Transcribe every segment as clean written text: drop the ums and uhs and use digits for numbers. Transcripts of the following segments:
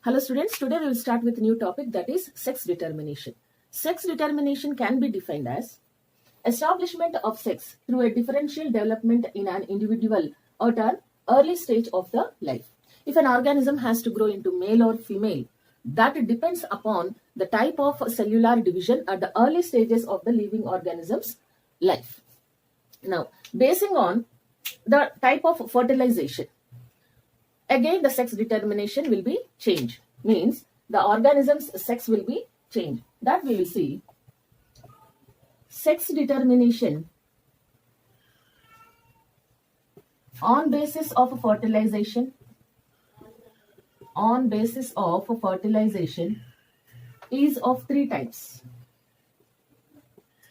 Hello students, today we will start with a new topic, that is sex determination. Sex determination can be defined as establishment of sex through a differential development in an individual at an early stage of the life. If an organism has to grow into male or female, that depends upon the type of cellular division at the early stages of the living organism's life. Now, basing on the type of fertilization, again the sex determination will be changed, means the organism's sex will be changed. That we will see. Sex determination on basis of fertilization is of three types.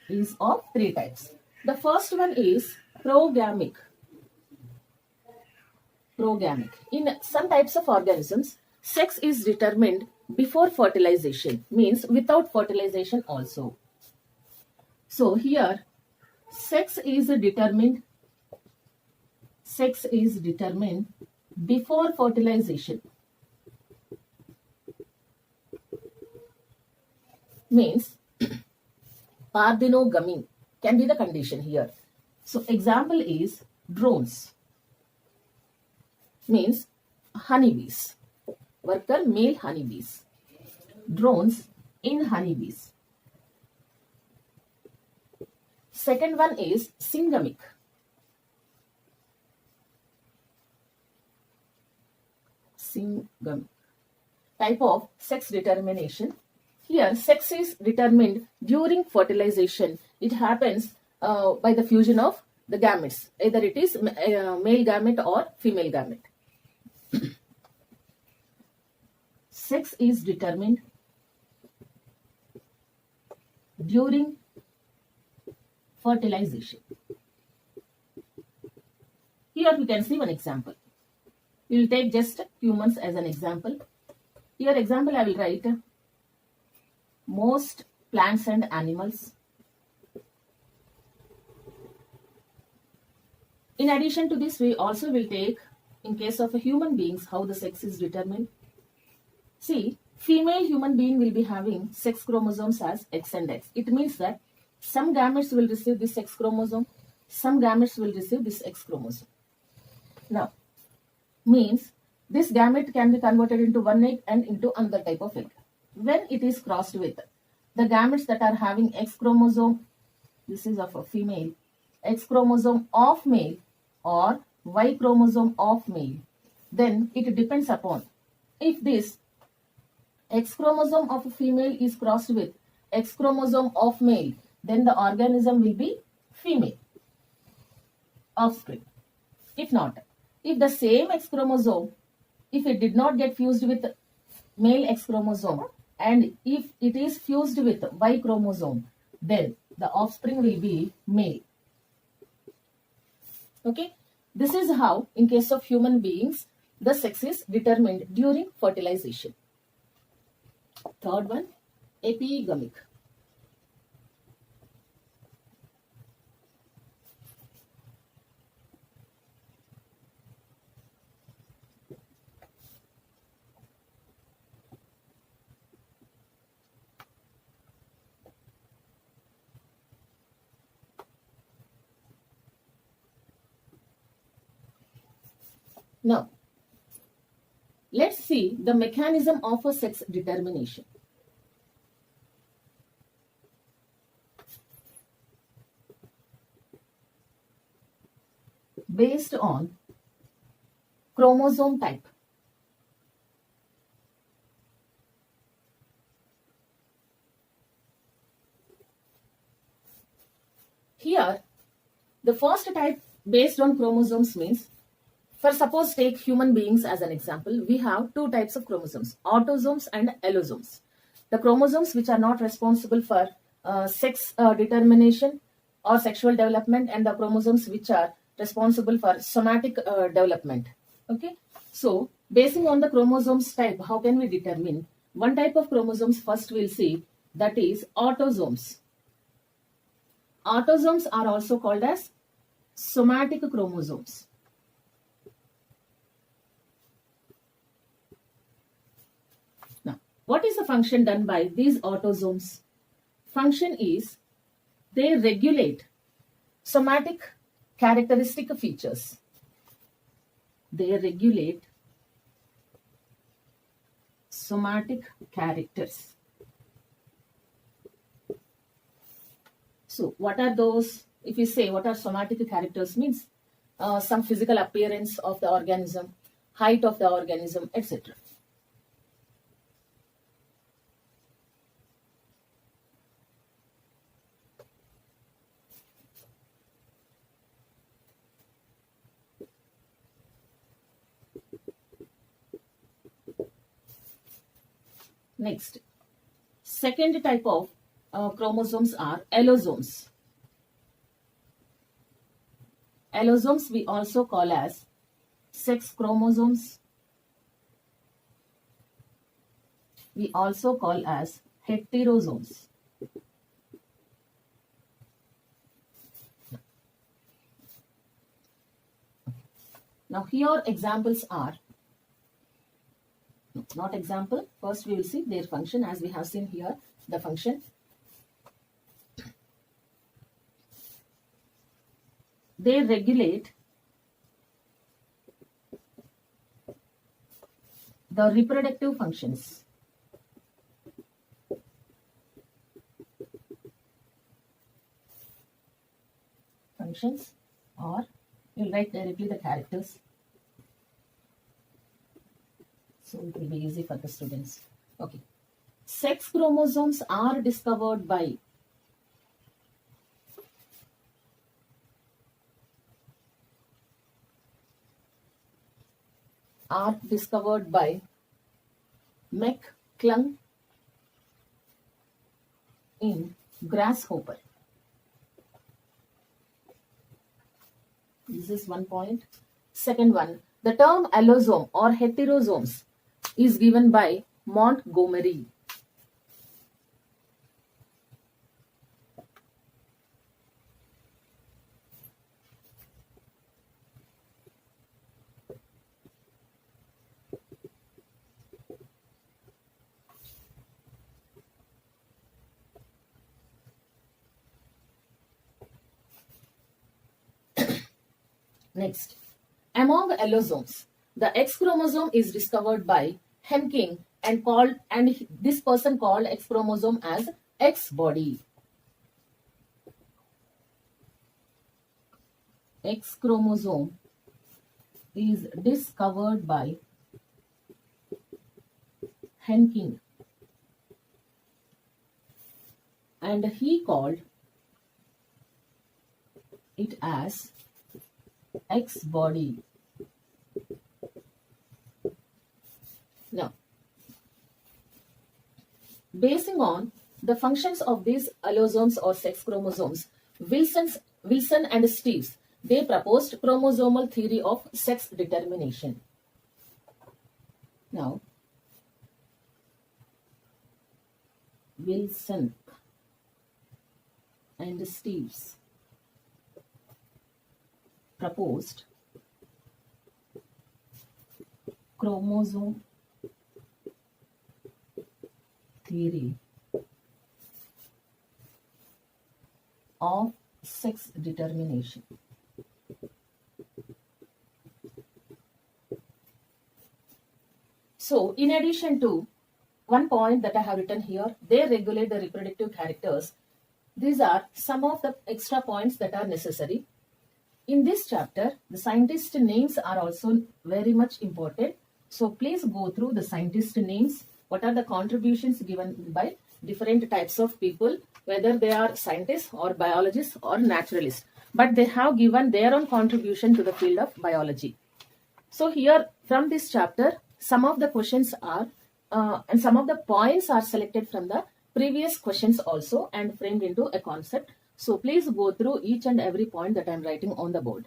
The first one is progamic. In some types of organisms, sex is determined before fertilization, means without fertilization also. So here, sex is determined before fertilization, means parthenogamy can be the condition here. So example is drones, means honeybees, worker male honeybees, drones in honeybees. Second one is syngamic. Type of sex determination. Here, sex is determined during fertilization. It happens by the fusion of the gametes. Either it is male gamete or female gamete. Sex is determined during fertilization. Here we can see one example. We will take just humans as an example. Here example I will write most plants and animals. In addition to this, we also will take, in case of human beings, how the sex is determined. See, female human being will be having sex chromosomes as X and X. It means that some gametes will receive this X chromosome, some gametes will receive this X chromosome. Now, means this gamete can be converted into one egg and into another type of egg. When it is crossed with the gametes that are having X chromosome, this is of a female, X chromosome of male or Y chromosome of male, then it depends upon if this X chromosome of a female is crossed with X chromosome of male, then the organism will be female offspring. If not, if the same X chromosome, if it did not get fused with male X chromosome and if it is fused with Y chromosome, then the offspring will be male. Okay, this is how in case of human beings the sex is determined during fertilization. Third one, epigamic. Now, let's see the mechanism of a sex determination. Based on chromosome type. Here, the first type based on chromosomes means, for suppose take human beings as an example, we have two types of chromosomes, autosomes and allosomes. The chromosomes which are not responsible for sex determination or sexual development, and the chromosomes which are responsible for somatic development. Okay, so basing on the chromosomes type, how can we determine? One type of chromosomes first we'll see, that is autosomes. Autosomes are also called as somatic chromosomes. What is the function done by these autosomes? Function is they regulate somatic characteristic features. They regulate somatic characters. So what are those? If we say what are somatic characters means some physical appearance of the organism, height of the organism, etc. Next, second type of chromosomes are allosomes. Allosomes we also call as sex chromosomes. We also call as heterosomes. Now here examples are, not example, first we will see their function as we have seen here the function. They regulate the reproductive functions. Functions, or we'll write directly the characters. So it will be easy for the students. Okay. Sex chromosomes are discovered by McClung in grasshopper. This is one point. Second one, the term allosome or heterosomes is given by Montgomery. Next, among allosomes, the X chromosome is discovered by Henking and this person called X chromosome as X body. X chromosome is discovered by Henking and he called it as X body. Now, basing on the functions of these allosomes or sex chromosomes, Wilson and Steves, they proposed chromosomal theory of sex determination. Now, Wilson and Steves proposed chromosome theory of sex determination. So, in addition to one point that I have written here, they regulate the reproductive characters. These are some of the extra points that are necessary. In this chapter, the scientist names are also very much important. So please go through the scientist names. What are the contributions given by different types of people, whether they are scientists or biologists or naturalists. But they have given their own contribution to the field of biology. So here from this chapter, some of the questions are and some of the points are selected from the previous questions also and framed into a concept. So please go through each and every point that I am writing on the board.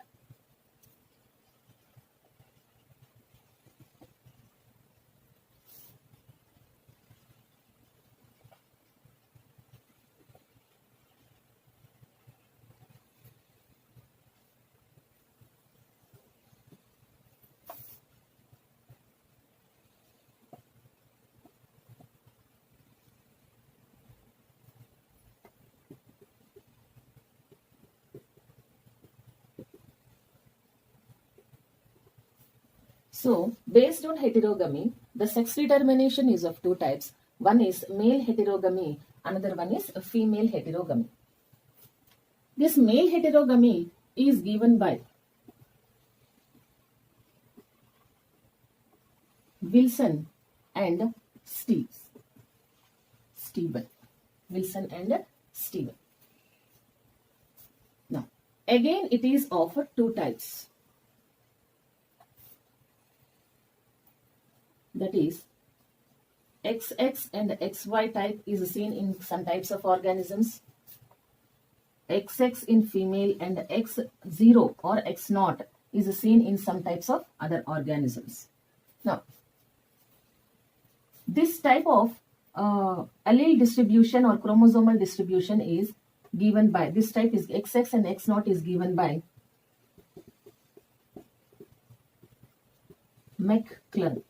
So, based on heterogamy, the sex determination is of two types. One is male heterogamy, another one is female heterogamy. This male heterogamy is given by Wilson and Stephen. Wilson and Stephen. Now, again it is of two types. That is, XX and XY type is seen in some types of organisms. XX in female and X0 or X0 is seen in some types of other organisms. Now, this type of allele distribution or chromosomal distribution is given by, this type is XX and X0 is given by McClure.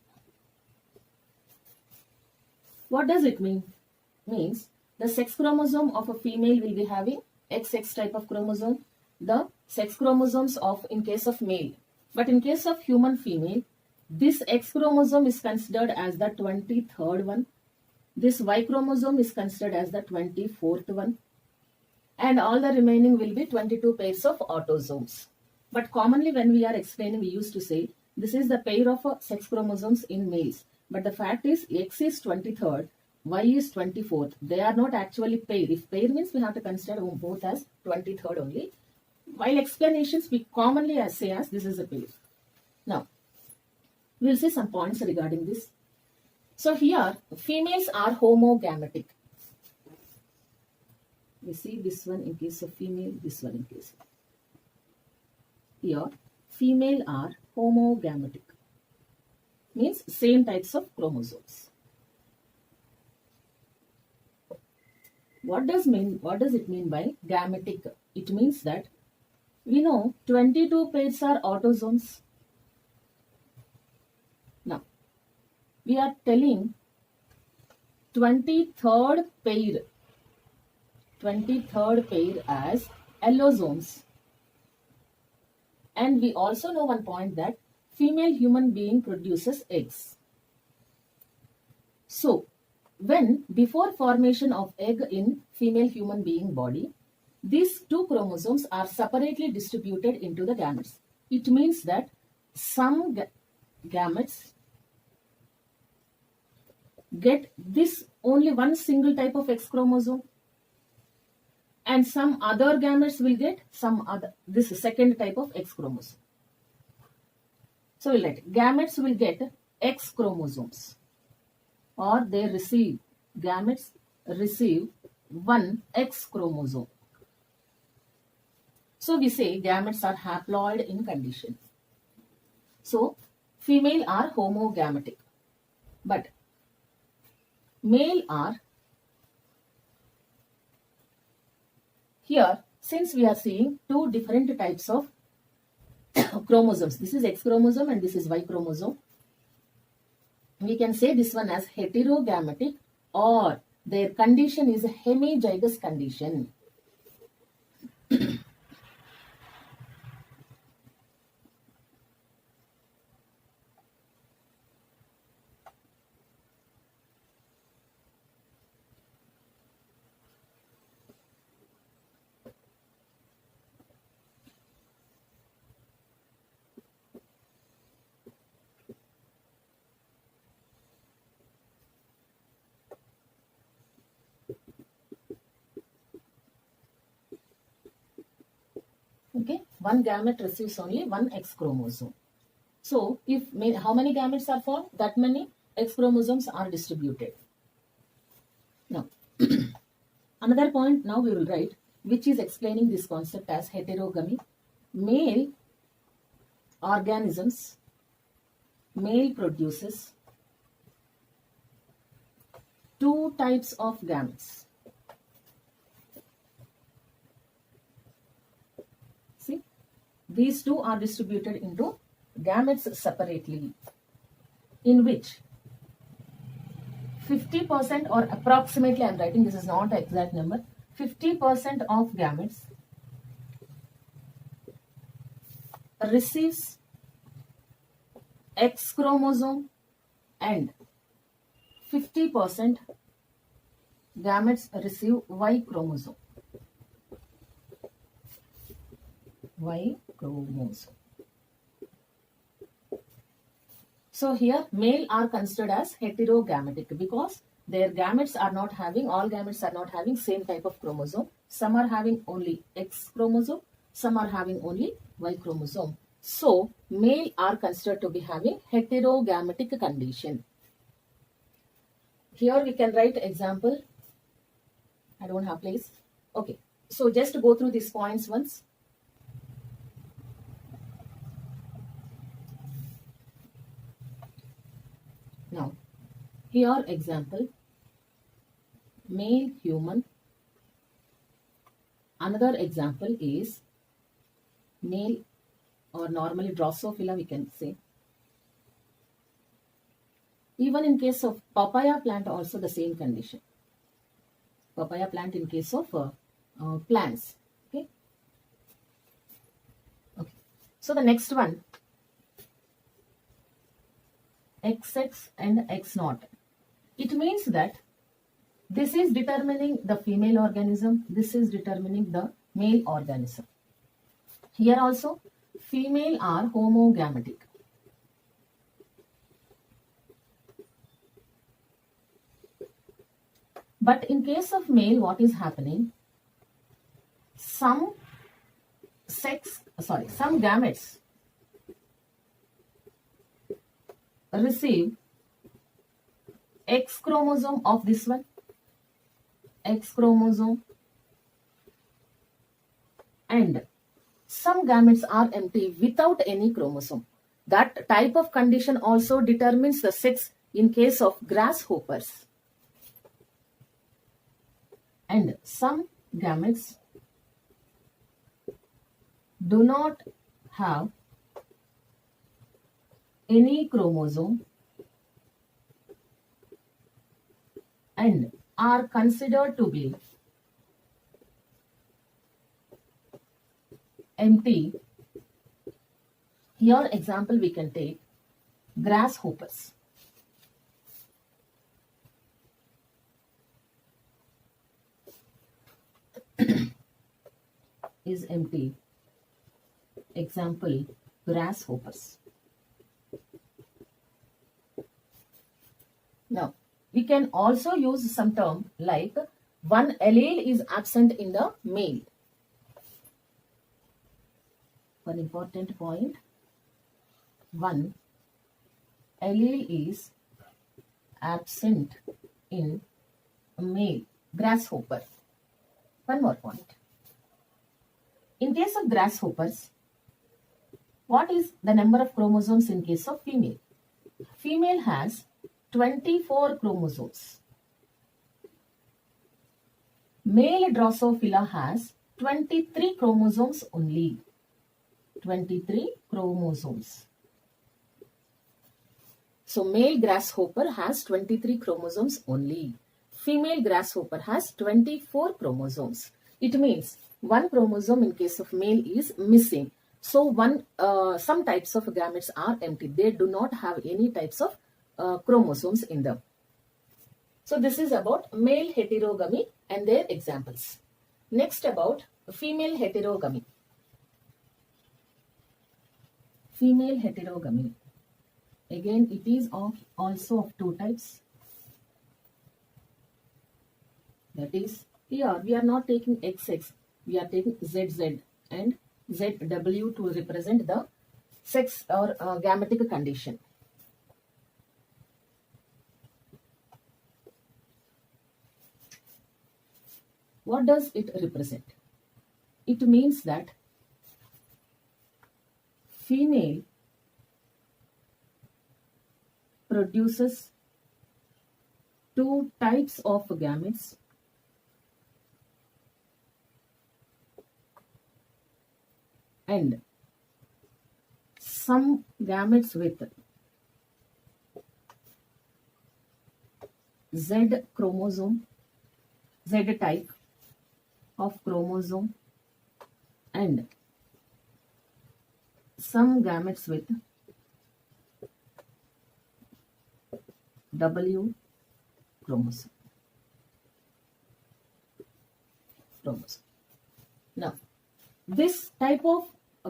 What does it mean? Means the sex chromosome of a female will be having XX type of chromosome, the sex chromosomes of in case of male. But in case of human female, this X chromosome is considered as the 23rd one. This Y chromosome is considered as the 24th one. And all the remaining will be 22 pairs of autosomes. But commonly when we are explaining, we used to say this is the pair of sex chromosomes in males. But the fact is X is 23rd, Y is 24th. They are not actually pair. If pair means we have to consider both as 23rd only. While explanations we commonly say as this is a pair. Now, we will see some points regarding this. So here, females are homogametic. We see this one in case of female, this one in case of. Here, female are homogametic. Means same types of chromosomes. What does it mean by gametic? It means that we know 22 pairs are autosomes. Now, we are telling 23rd pair as allosomes. And we also know one point that female human being produces eggs. So, when before formation of egg in female human being body, these two chromosomes are separately distributed into the gametes. It means that some gametes get this only one single type of X chromosome, and some other gametes will get some other, this second type of X chromosome. So we'll write gametes will get X chromosomes, or they receive, gametes receive one X chromosome. So we say gametes are haploid in condition. So female are homogametic, but male are, here since we are seeing two different types of chromosomes, this is X chromosome and this is Y chromosome, we can say this one as heterogametic, or their condition is a hemizygous condition. Okay, one gamete receives only one X chromosome. So, if how many gametes are formed, that many X chromosomes are distributed. Now, another point now we will write, which is explaining this concept as heterogamy. Male organisms, male produces two types of gametes. See, these two are distributed into gametes separately, in which 50% or approximately, I am writing, this is not an exact number, 50% of gametes receives X chromosome and 50% gametes receive Y chromosome. Y chromosome. So here male are considered as heterogametic because their gametes are not having, all gametes are not having same type of chromosome. Some are having only X chromosome, some are having only Y chromosome. So male are considered to be having heterogametic condition. Here we can write example. I don't have place. Okay. So just go through these points once. Now, here example, male human. Another example is male or normally Drosophila we can say. Even in case of papaya plant also the same condition. Papaya plant in case of plants. Okay. Okay. So the next one, XX and X0. It means that this is determining the female organism, this is determining the male organism. Here also female are homogametic. But in case of male, what is happening? Some gametes receive X chromosome of this one, X chromosome, and some gametes are empty without any chromosome. That type of condition also determines the sex in case of grasshoppers. And some gametes do not have any chromosome and are considered to be empty. Here example we can take grasshoppers. Is empty. Example, grasshoppers. Now, we can also use some term like one allele is absent in the male. One important point, one allele is absent in a male grasshopper. One more point. In case of grasshoppers, what is the number of chromosomes in case of female? Female has 24 chromosomes. Male Drosophila has 23 chromosomes only. 23 chromosomes. So male grasshopper has 23 chromosomes only. Female grasshopper has 24 chromosomes. It means one chromosome in case of male is missing. So some types of gametes are empty. They do not have any types of chromosomes in them. So this is about male heterogamy and their examples. Next about female heterogamy. Female heterogamy. Again, it is also of two types. That is, here we are not taking XX, we are taking ZZ and ZW to represent the sex or gametic condition. What does it represent? It means that female produces two types of gametes and some gametes with Z chromosome, Z type of chromosome, and some gametes with W chromosome. Now, this type of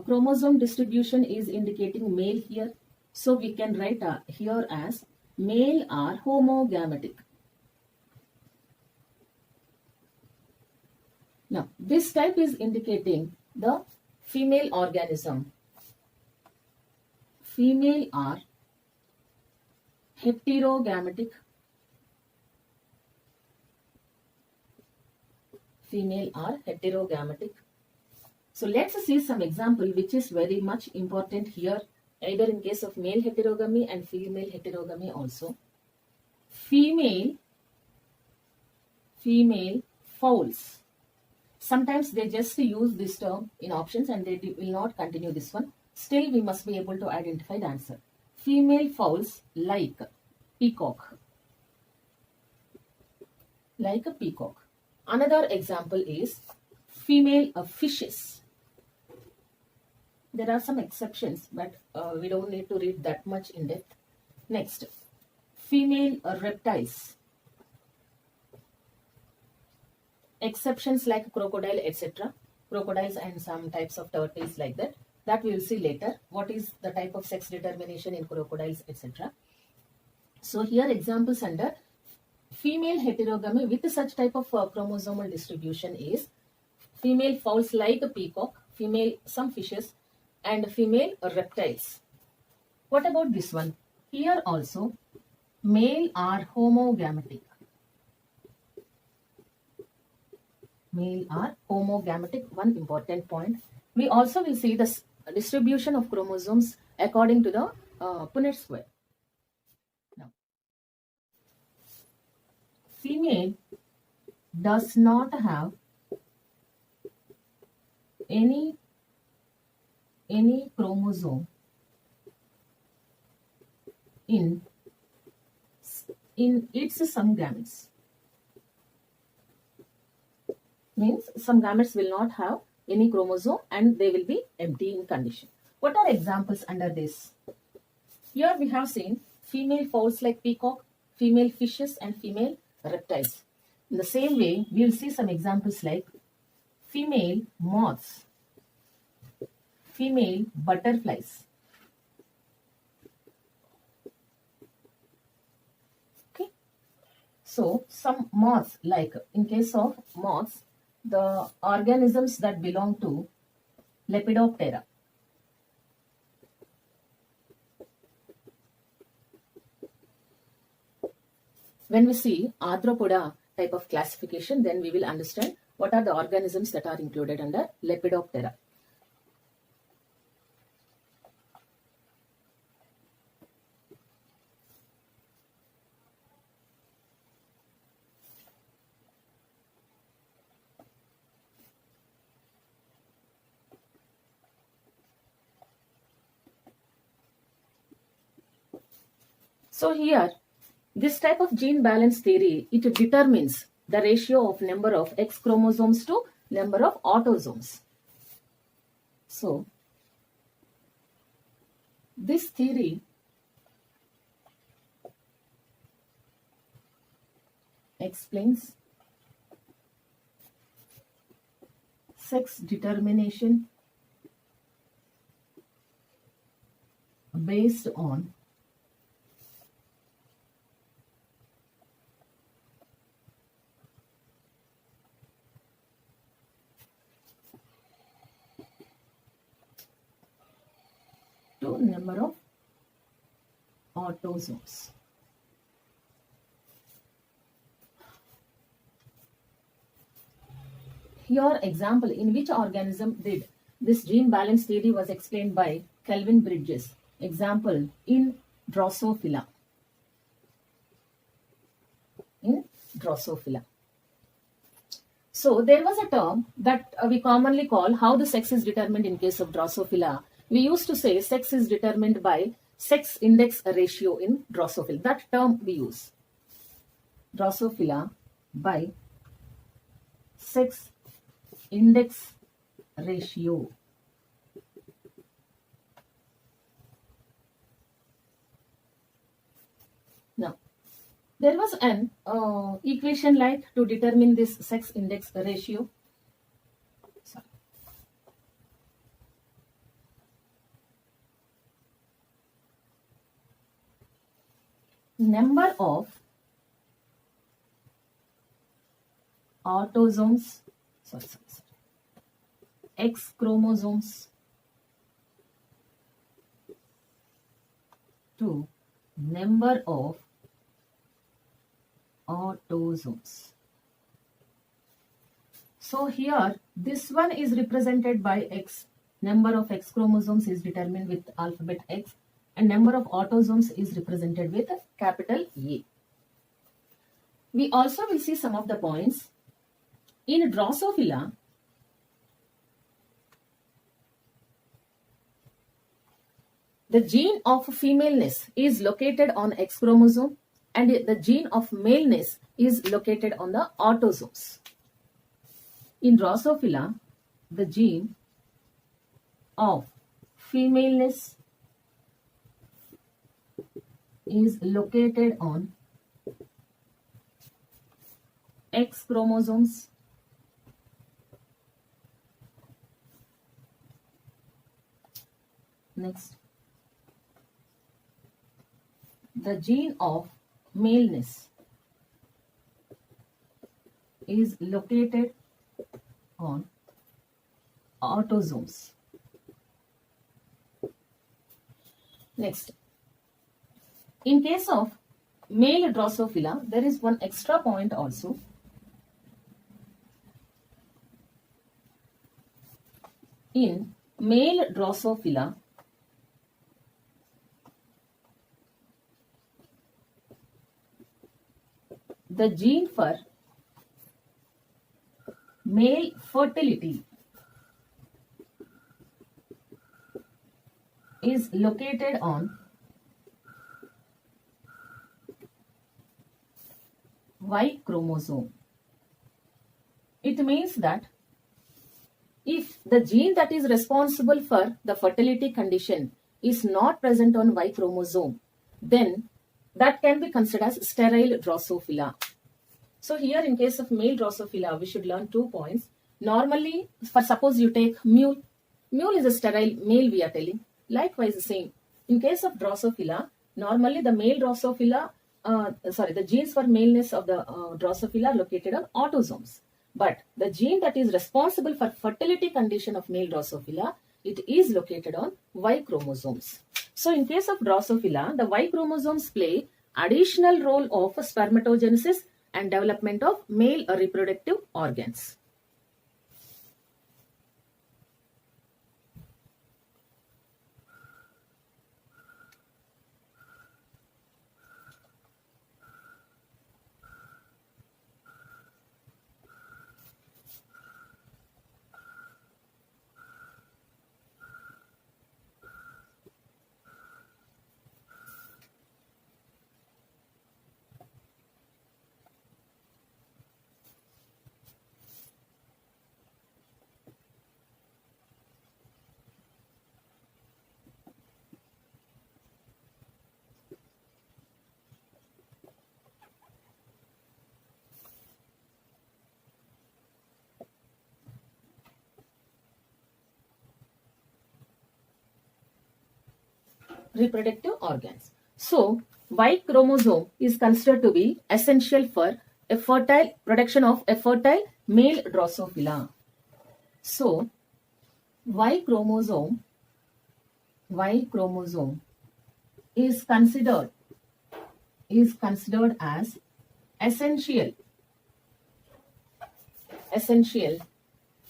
chromosome distribution is indicating male here. So we can write here as male are homogametic. Now, this type is indicating the female organism. Female are heterogametic. Female are heterogametic. So let's see some example which is very much important here, either in case of male heterogamy and female heterogamy also. Female fowls. Sometimes they just use this term in options and they will not continue this one. Still, we must be able to identify the answer. Female fowls like peacock. Like a peacock. Another example is female fishes. There are some exceptions, but we don't need to read that much in depth. Next, female reptiles. Exceptions like crocodile, etc. Crocodiles and some types of turtles like that. That we will see later. What is the type of sex determination in crocodiles, etc. So here examples under female heterogamy with such type of chromosomal distribution is female fowls like a peacock, female some fishes, and female reptiles. What about this one? Here also male are homogametic. Male are homogametic, one important point. We also will see the distribution of chromosomes according to the Punnett square. Now, female does not have any chromosome in its some gametes. Means some gametes will not have any chromosome and they will be empty in condition. What are examples under this? Here we have seen female fowls like peacock, female fishes and female reptiles. In the same way, we will see some examples like female moths, female butterflies. Okay. So some moths, like in case of moths, the organisms that belong to Lepidoptera. When we see Arthropoda type of classification, then we will understand what are the organisms that are included under Lepidoptera. So here, this type of gene balance theory, it determines the ratio of number of X chromosomes to number of autosomes. So, this theory explains sex determination based on number of autosomes. Here example, in which organism did this gene balance theory was explained by Kelvin Bridges. Example, in Drosophila. In Drosophila. So there was a term that we commonly call how the sex is determined in case of Drosophila. We used to say sex is determined by sex index ratio in Drosophila. That term we use. Drosophila by sex index ratio. Now, There was an equation like to determine this sex index ratio. Sorry. Number of autosomes, sorry, X chromosomes to number of autosomes. So here this one is represented by X. Number of X chromosomes is determined with alphabet X, and number of autosomes is represented with capital A. We also will see some of the points. In Drosophila, the gene of femaleness is located on X chromosome and the gene of maleness is located on the autosomes. In Drosophila, the gene of femaleness is located on X chromosomes Next, the gene of maleness is located on autosomes. Next, in case of male Drosophila, there is one extra point also. In male Drosophila, the gene for male fertility is located on Y chromosome. It means that if the gene that is responsible for the fertility condition is not present on Y chromosome, then that can be considered as sterile Drosophila. So here in case of male Drosophila, we should learn 2 points. Normally, for suppose you take mule. Mule is a sterile male, we are telling. Likewise the same. In case of Drosophila, normally the male Drosophila, the genes for maleness of the Drosophila are located on autosomes. But the gene that is responsible for fertility condition of male Drosophila, it is located on Y chromosomes. So in case of Drosophila, the Y chromosomes play additional role of spermatogenesis and development of male reproductive organs. Reproductive organs. So, Y chromosome is considered to be essential for a fertile production of a fertile male Drosophila. So, Y chromosome is considered as essential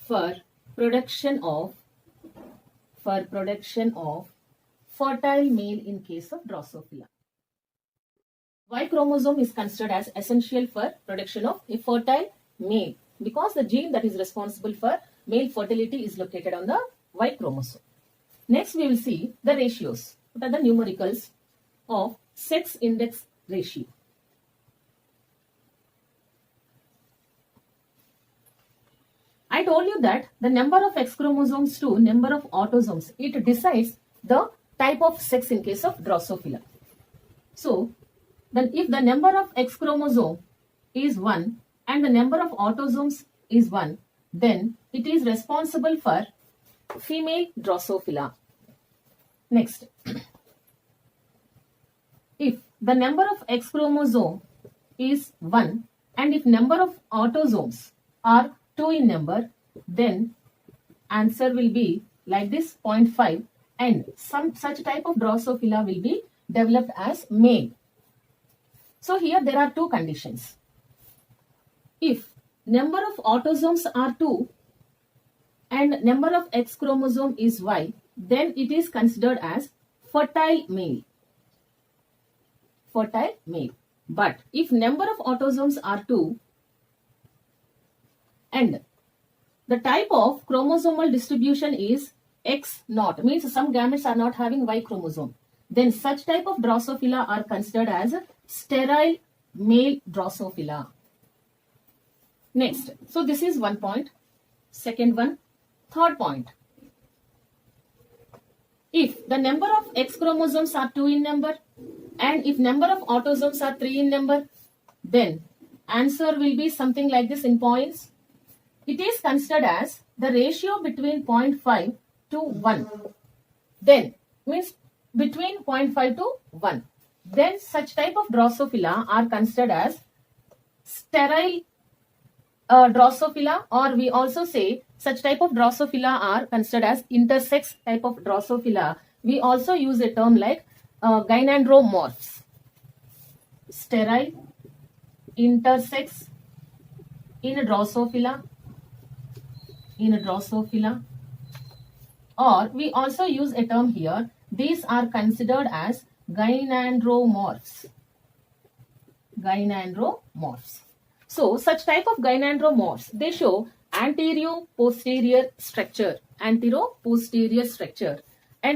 for production of fertile male in case of Drosophila. Y chromosome is considered as essential for production of a fertile male because the gene that is responsible for male fertility is located on the Y chromosome. Next, we will see the ratios. What are the numericals of sex index ratio? I told you that the number of X chromosomes to number of autosomes, it decides the type of sex in case of Drosophila. So, then if the number of X chromosome is 1 and the number of autosomes is 1, then it is responsible for female Drosophila. Next, if the number of X chromosome is 1 and if number of autosomes are 2 in number, then answer will be like this 0.5, and some such type of Drosophila will be developed as male. So here there are two conditions. If number of autosomes are 2 and number of X chromosome is Y, then it is considered as fertile male. Fertile male. But if number of autosomes are 2 and the type of chromosomal distribution is X naught, means some gametes are not having Y chromosome, then such type of Drosophila are considered as sterile male Drosophila. Next, so this is one point. Second one, third point. If the number of X chromosomes are 2 in number and if number of autosomes are 3 in number, then answer will be something like this in points. It is considered as the ratio between 0.5 to 1. Then, means between 0.5 to 1. Then such type of Drosophila are considered as sterile Drosophila, or we also say such type of Drosophila are considered as intersex type of Drosophila. We also use a term like gynandromorphs. Sterile, intersex, in Drosophila, or we also use a term here. These are considered as gynandromorphs. Gynandromorphs. So, such type of gynandromorphs, they show antero-posterior structure, and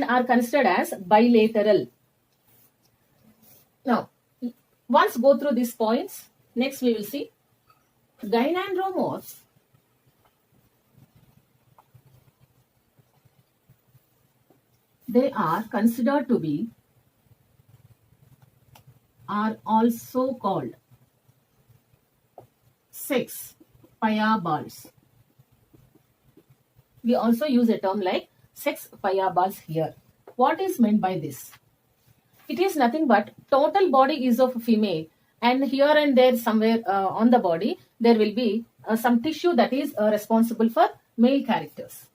are considered as bilateral. Now, once go through these points, next we will see gynandromorphs. They are considered to be, are also called sex piaballs. We also use a term like sex piaballs here. What is meant by this? It is nothing but total body is of female, and here and there somewhere on the body there will be some tissue that is responsible for male characters.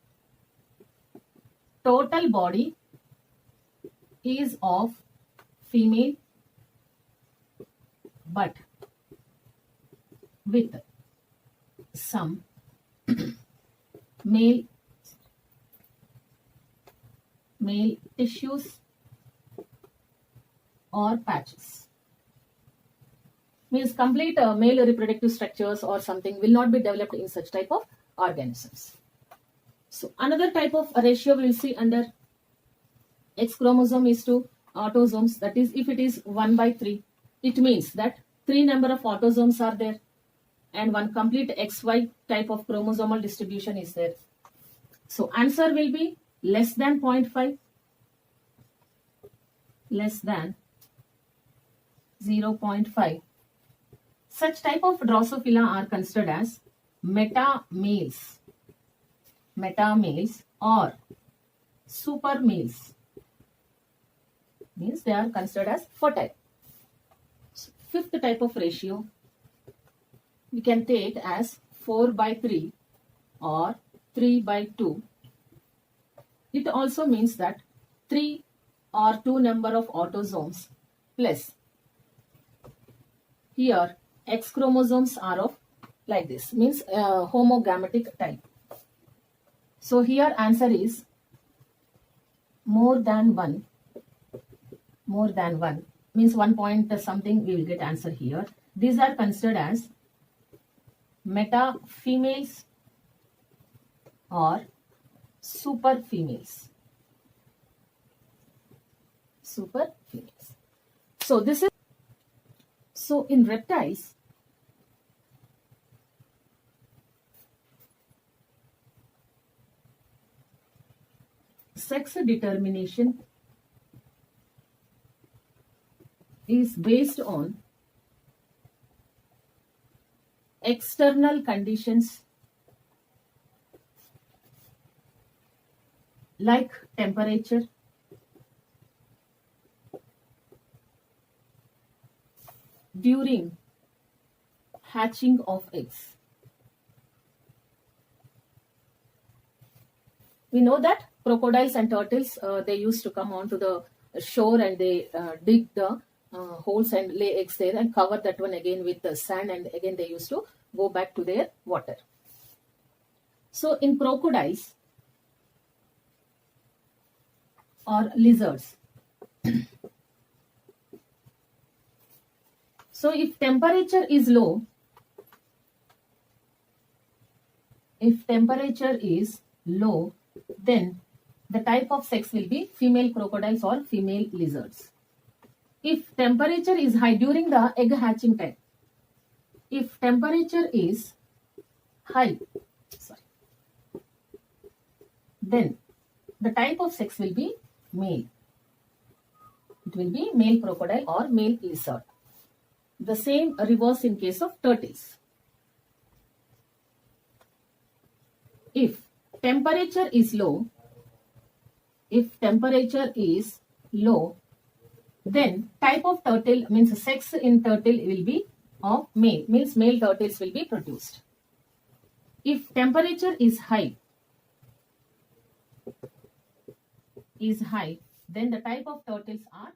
Total body is of female but with some male tissues or patches. Means complete male reproductive structures or something will not be developed in such type of organisms. So another type of ratio we will see under X chromosome is to autosomes, that is if it is 1/3, it means that 3 number of autosomes are there and one complete XY type of chromosomal distribution is there. So answer will be less than 0.5, less than 0.5. Such type of Drosophila are considered as metamales or super males. Means they are considered as fertile. So, fifth type of ratio we can take as 4/3 or 3/2. It also means that 3 or 2 number of autosomes plus here X chromosomes are of like this, means homogametic type. So here answer is more than one, means 1 point something we will get answer here. These are considered as meta females or super females. So this is, so in reptiles sex determination is based on external conditions like temperature, during hatching of eggs. We know that crocodiles and turtles, they used to come onto the shore and they dig the holes and lay eggs there and cover that one again with the sand, and again they used to go back to their water. So in crocodiles or lizards, so if temperature is low, then the type of sex will be female crocodiles or female lizards. If temperature is high during the egg hatching time, if temperature is high, then the type of sex will be male. It will be male crocodile or male lizard. The same reverse in case of turtles. If temperature is low, then type of turtle, means sex in turtle will be of male, means male turtles will be produced. If temperature is high, then the type of turtles are